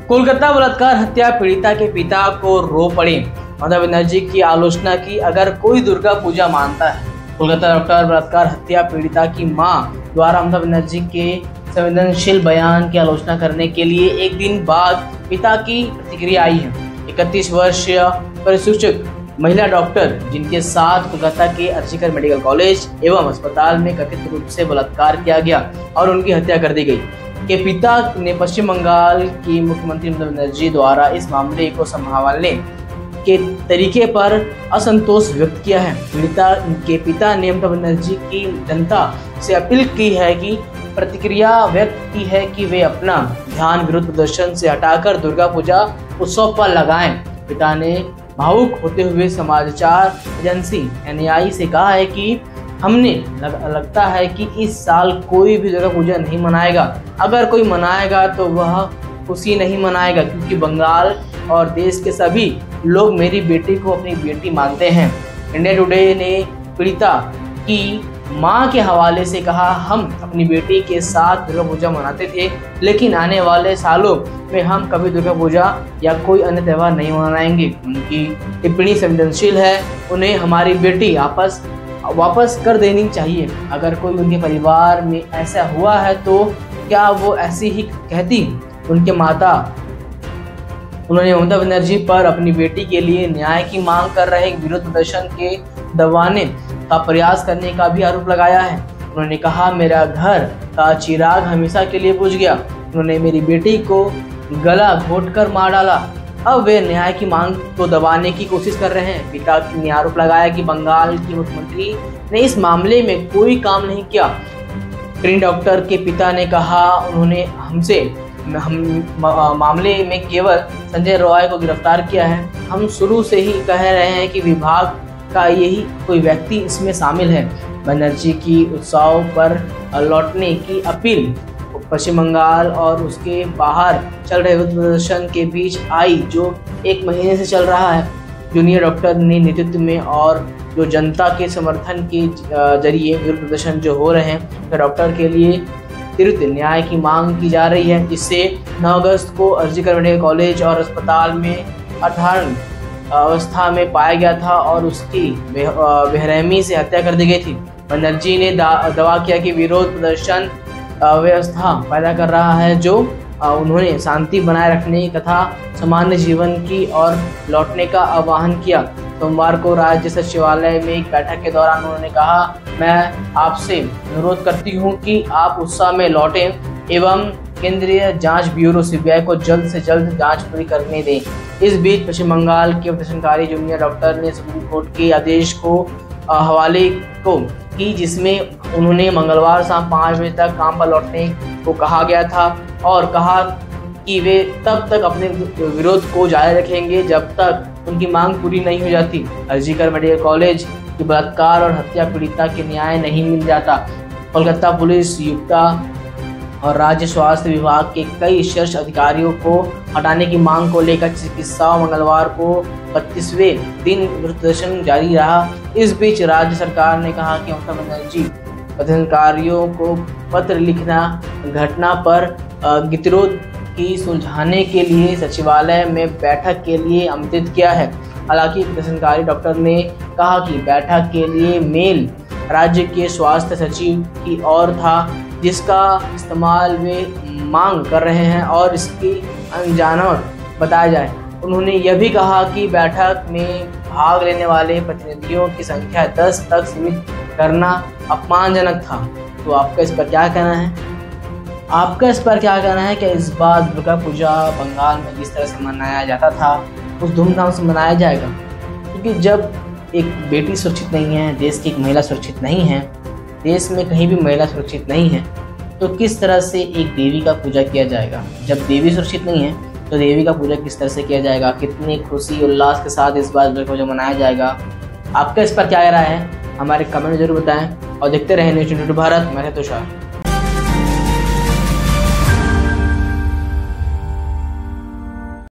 कोलकाता बलात्कार हत्या पीड़िता के पिता को रो पड़े, ममता बनर्जी की आलोचना की। अगर कोई दुर्गा पूजा मानता है। कोलकाता डॉक्टर बलात्कार हत्या पीड़िता की मां द्वारा ममता बनर्जी के संवेदनशील बयान की आलोचना करने के लिए एक दिन बाद पिता की प्रतिक्रिया आई है। 31 वर्षीय परिसूचक महिला डॉक्टर जिनके साथ कोलकाता के अर्जिकर मेडिकल कॉलेज एवं अस्पताल में कथित रूप से बलात्कार किया गया और उनकी हत्या कर दी गई के पिता ने पश्चिम बंगाल की मुख्यमंत्री ममता बनर्जी द्वारा इस मामले को संभालने के तरीके पर असंतोष व्यक्त किया है। पीड़िता के पिता ने ममता बनर्जी की जनता से अपील की है कि प्रतिक्रिया व्यक्त की है कि वे अपना ध्यान विरोध प्रदर्शन से हटाकर दुर्गा पूजा उत्सव पर लगाएं। पिता ने भावुक होते हुए समाचार एजेंसी NAI से कहा है कि हमने लगता है कि इस साल कोई भी दुर्गा पूजा नहीं मनाएगा। अगर कोई मनाएगा तो वह खुशी नहीं मनाएगा, क्योंकि बंगाल और देश के सभी लोग मेरी बेटी को अपनी बेटी मानते हैं। इंडिया टुडे ने पीड़िता की मां के हवाले से कहा, हम अपनी बेटी के साथ दुर्गा पूजा मनाते थे, लेकिन आने वाले सालों में हम कभी दुर्गा पूजा या कोई अन्य त्यौहार नहीं मनाएंगे। उनकी टिप्पणी संवेदनशील है, उन्हें हमारी बेटी वापस कर देनी चाहिए। अगर कोई उनके परिवार में ऐसा हुआ है तो क्या वो ऐसी ही कहती? उनके माता उन्होंने ममता बनर्जी पर अपनी बेटी के लिए न्याय की मांग कर रहे विरोध प्रदर्शन के दबाने का प्रयास करने का भी आरोप लगाया है। उन्होंने कहा, मेरा घर का चिराग हमेशा के लिए बुझ गया। उन्होंने मेरी बेटी को गला घोंटकर मार डाला। अब वे न्याय की मांग को दबाने की कोशिश कर रहे हैं। पिता ने आरोप लगाया कि बंगाल की मुख्यमंत्री ने इस मामले में कोई काम नहीं किया। ट्रेनी डॉक्टर के पिता ने कहा, उन्होंने मामले में केवल संजय रॉय को गिरफ्तार किया है। हम शुरू से ही कह रहे हैं कि विभाग का यही कोई व्यक्ति इसमें शामिल है। बनर्जी की उत्सव पर लौटने की अपील पश्चिम बंगाल और उसके बाहर चल रहे विरोध प्रदर्शन के बीच आई, जो 1 महीने से चल रहा है। जूनियर डॉक्टर ने नेतृत्व में और जो जनता के समर्थन के जरिए विरोध प्रदर्शन जो हो रहे हैं, डॉक्टर के लिए त्वरित न्याय की मांग की जा रही है, जिससे 9 अगस्त को अर्जिकर मेडिकल कॉलेज और अस्पताल में असाधारण अवस्था में पाया गया था और उसकी बेरहमी से हत्या कर दी गई थी। बनर्जी ने दावा किया कि विरोध प्रदर्शन व्यवस्था पैदा कर रहा है, जो उन्होंने शांति बनाए रखने तथा सामान्य जीवन की ओर लौटने का आह्वान किया। सोमवार को राज्य सचिवालय में एक बैठक के दौरान उन्होंने कहा, मैं आपसे अनुरोध करती हूं कि आप उत्साह में लौटें एवं केंद्रीय जांच ब्यूरो CBI को जल्द से जल्द जांच पूरी करने दें। इस बीच पश्चिम बंगाल के प्रदर्शनकारी जूनियर डॉक्टर ने सुप्रीम कोर्ट के आदेश को हवाले की, जिसमें उन्होंने मंगलवार शाम 5 बजे तक काम पर लौटने को कहा गया था और कहा कि वे तब तक अपने विरोध को जारी रखेंगे जब तक उनकी मांग पूरी नहीं हो जाती। अर्जिकर मेडिकल कॉलेज की बलात्कार और हत्या पीड़िता के न्याय नहीं मिल जाता। कोलकाता पुलिस युक्ता और राज्य स्वास्थ्य विभाग के कई शीर्ष अधिकारियों को हटाने की मांग को लेकर चिकित्सा मंगलवार को 32वें दिन प्रदर्शन जारी रहा। इस बीच राज्य सरकार ने कहा कि ममता बनर्जी प्रदर्शनकारियों को पत्र लिखना घटना पर गतिरोध की सुलझाने के लिए सचिवालय में बैठक के लिए आमंत्रित किया है। हालांकि प्रदर्शनकारी डॉक्टर ने कहा कि बैठक के लिए मेल राज्य के स्वास्थ्य सचिव की ओर था, जिसका इस्तेमाल वे मांग कर रहे हैं और इसकी अनजानत बताया जाए। उन्होंने यह भी कहा कि बैठक में भाग लेने वाले प्रतिनिधियों की संख्या 10 तक सीमित करना अपमानजनक था। तो आपका इस पर क्या कहना है? क्या इस बार दुर्गा पूजा बंगाल में जिस तरह से मनाया जाता था उस धूमधाम से मनाया जाएगा? क्योंकि जब एक बेटी सुरक्षित नहीं है, देश की एक महिला सुरक्षित नहीं है, देश में कहीं भी महिला सुरक्षित नहीं है, तो किस तरह से एक देवी का पूजा किया जाएगा? जब देवी सुरक्षित नहीं है तो देवी का पूजा किस तरह से किया जाएगा? कितनी खुशी उल्लास के साथ इस बार दुर्गा पूजा मनाया जाएगा? आपका इस पर क्या राय है? हमारे कमेंट जरूर बताएं और देखते रहें न्यूज़ 22 भारत। मैं तुषार।